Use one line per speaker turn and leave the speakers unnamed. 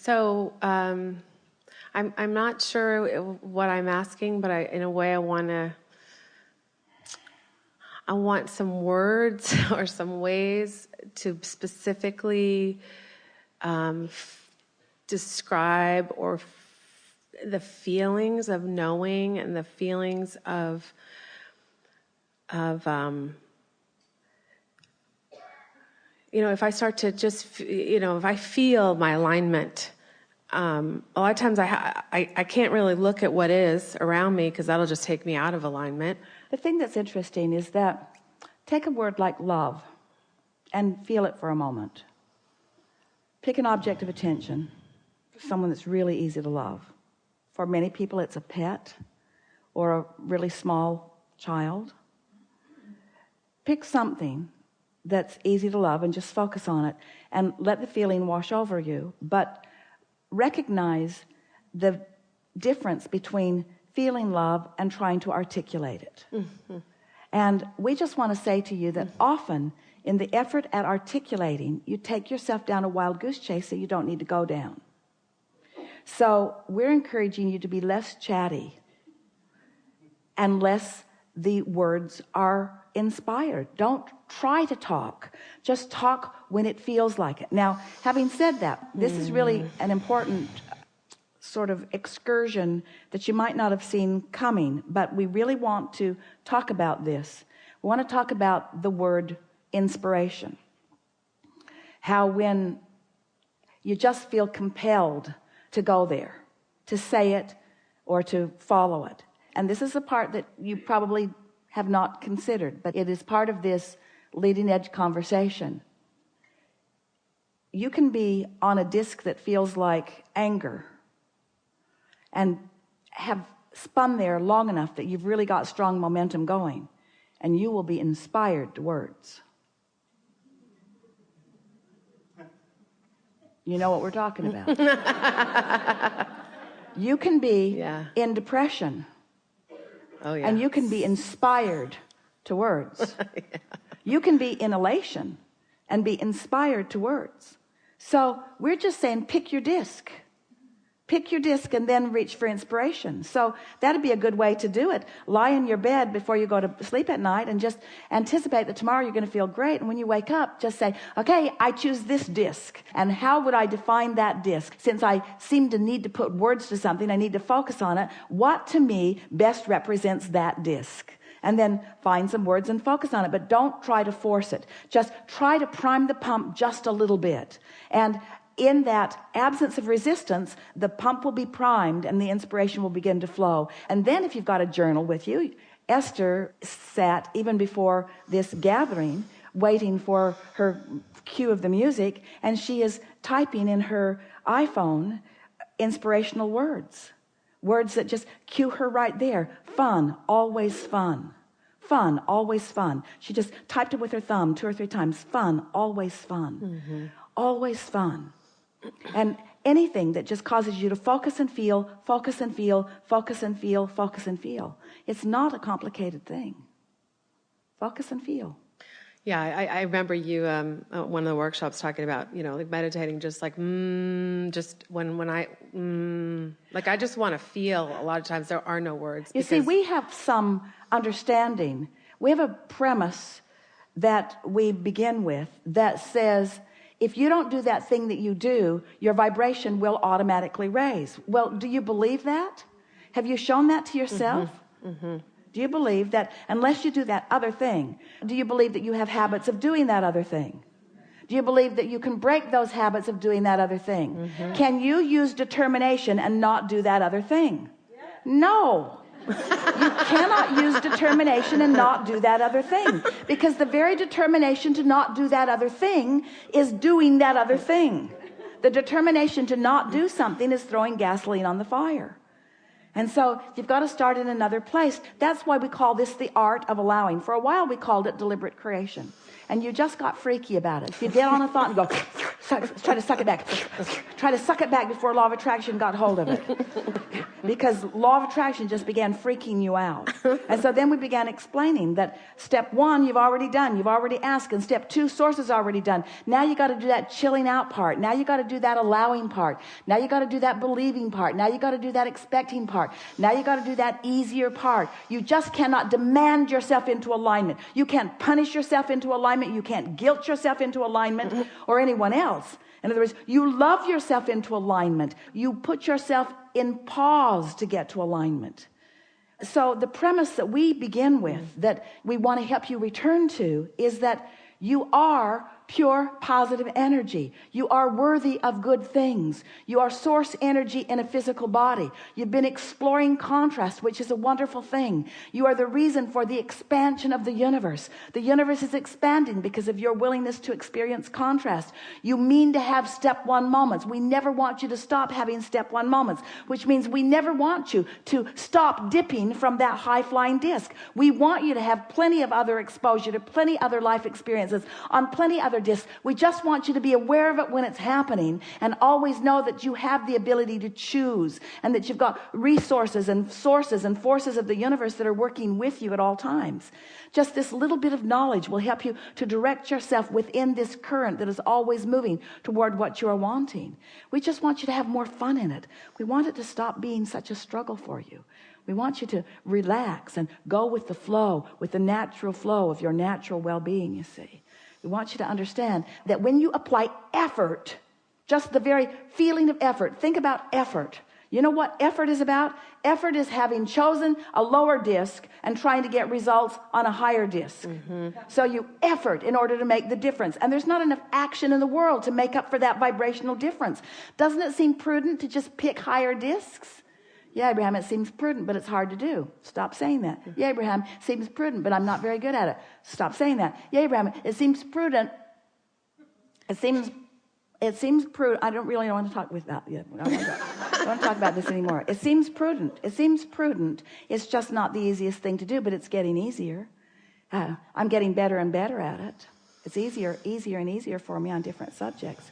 So I'm not sure what I'm asking, but in a way I want some words or some ways to specifically describe the feelings of knowing and the feelings of if I start to just, if I feel my alignment, a lot of times I can't really look at what is around me because that'll just take me out of alignment.
The thing that's interesting is that take a word like love and feel it for a moment. Pick an object of attention, someone that's really easy to love. For many people it's a pet or a really small child. Pick something that's easy to love and just focus on it and let the feeling wash over you, but recognize the difference between feeling love and trying to articulate it. Mm-hmm. And we just want to say to you that often in the effort at articulating, you take yourself down a wild goose chase that you don't need to go down. So we're encouraging you to be less chatty unless the words are inspired. Don't try to talk, just talk when it feels like it. Now, having said that, this is really an important sort of excursion that you might not have seen coming, but we really want to talk about this. We want to talk about the word inspiration. How when you just feel compelled to go there, to say it or to follow it. And this is a part that you probably have not considered, but it is part of this leading edge conversation. You can be on a disc that feels like anger and have spun there long enough that you've really got strong momentum going, and you will be inspired to words. You know what we're talking about. You can be in depression. Oh, yeah. And you can be inspired to words. Yeah. You can be in elation and be inspired to words. So we're just saying, pick your disc. Pick your disc and then reach for inspiration. So that'd be a good way to do it. Lie in your bed before you go to sleep at night and just anticipate that tomorrow you're going to feel great. And when you wake up, just say, okay, I choose this disc. And how would I define that disc? Since I seem to need to put words to something, I need to focus on it. What to me best represents that disc? And then find some words and focus on it. But don't try to force it. Just try to prime the pump just a little bit. And in that absence of resistance, the pump will be primed and the inspiration will begin to flow. And then if you've got a journal with you, Esther sat even before this gathering waiting for her cue of the music, and she is typing in her iPhone inspirational words that just cue her right there. Fun, always fun. Fun, always fun. She just typed it with her thumb 2 or 3 times. Fun, always fun. Mm-hmm. Always fun. And anything that just causes you to focus and feel, focus and feel, focus and feel, focus and feel. It's not a complicated thing. Focus and feel.
Yeah, I remember you one of the workshops talking about, like meditating, just like just when I like I just want to feel. A lot of times there are no words.
You see, we have some understanding. We have a premise that we begin with that says, if you don't do that thing that you do, your vibration will automatically raise. Well, do you believe that? Have you shown that to yourself? Mm-hmm. Mm-hmm. Do you believe that unless you do that other thing, do you believe that you have habits of doing that other thing? Do you believe that you can break those habits of doing that other thing? Mm-hmm. Can you use determination and not do that other thing? Yeah. No. You cannot use determination and not do that other thing, because the very determination to not do that other thing is doing that other thing. The determination to not do something is throwing gasoline on the fire. And so you've got to start in another place. That's why we call this the art of allowing. For a while we called it deliberate creation, and you just got freaky about it. You get on a thought and go Try to suck it back. Try to suck it back before law of attraction got hold of it. Because law of attraction just began freaking you out. And so then we began explaining that step 1, you've already done. You've already asked. And step 2, source is already done. Now you got to do that chilling out part. Now you got to do that allowing part. Now you got to do that believing part. Now you got to do that expecting part. Now you got to do that easier part. You just cannot demand yourself into alignment. You can't punish yourself into alignment. You can't guilt yourself into alignment or anyone else. In other words, you love yourself into alignment. You put yourself in pause to get to alignment. So the premise that we begin with, that we want to help you return to, is that you are pure positive energy. You are worthy of good things. You are source energy in a physical body. You've been exploring contrast, which is a wonderful thing. You are the reason for the expansion of the universe. The universe is expanding because of your willingness to experience contrast. You mean to have step 1 moments. We never want you to stop having step 1 moments, which means we never want you to stop dipping from that high-flying disc. We want you to have plenty of other exposure to plenty other life experiences on plenty other discs. We just want you to be aware of it when it's happening, and always know that you have the ability to choose, and that you've got resources and sources and forces of the universe that are working with you at all times. Just this little bit of knowledge will help you to direct yourself within this current that is always moving toward what you are wanting. We just want you to have more fun in it. We want it to stop being such a struggle for you. We want you to relax and go with the flow, with the natural flow of your natural well-being, you see. We want you to understand that when you apply effort, just the very feeling of effort, think about effort. You know what effort is about? Effort is having chosen a lower disc and trying to get results on a higher disc. So you effort in order to make the difference. And there's not enough action in the world to make up for that vibrational difference. Doesn't it seem prudent to just pick higher discs? Yeah, Abraham, it seems prudent, but it's hard to do. Stop saying that. Yeah, Abraham, it seems prudent, but I'm not very good at it. Stop saying that. Yeah, Abraham, it seems prudent. It seems prudent. I don't really want to talk with that yet. I don't want to talk about this anymore. It seems prudent. It seems prudent. It's just not the easiest thing to do, but it's getting easier. I'm getting better and better at it. It's easier and easier for me on different subjects.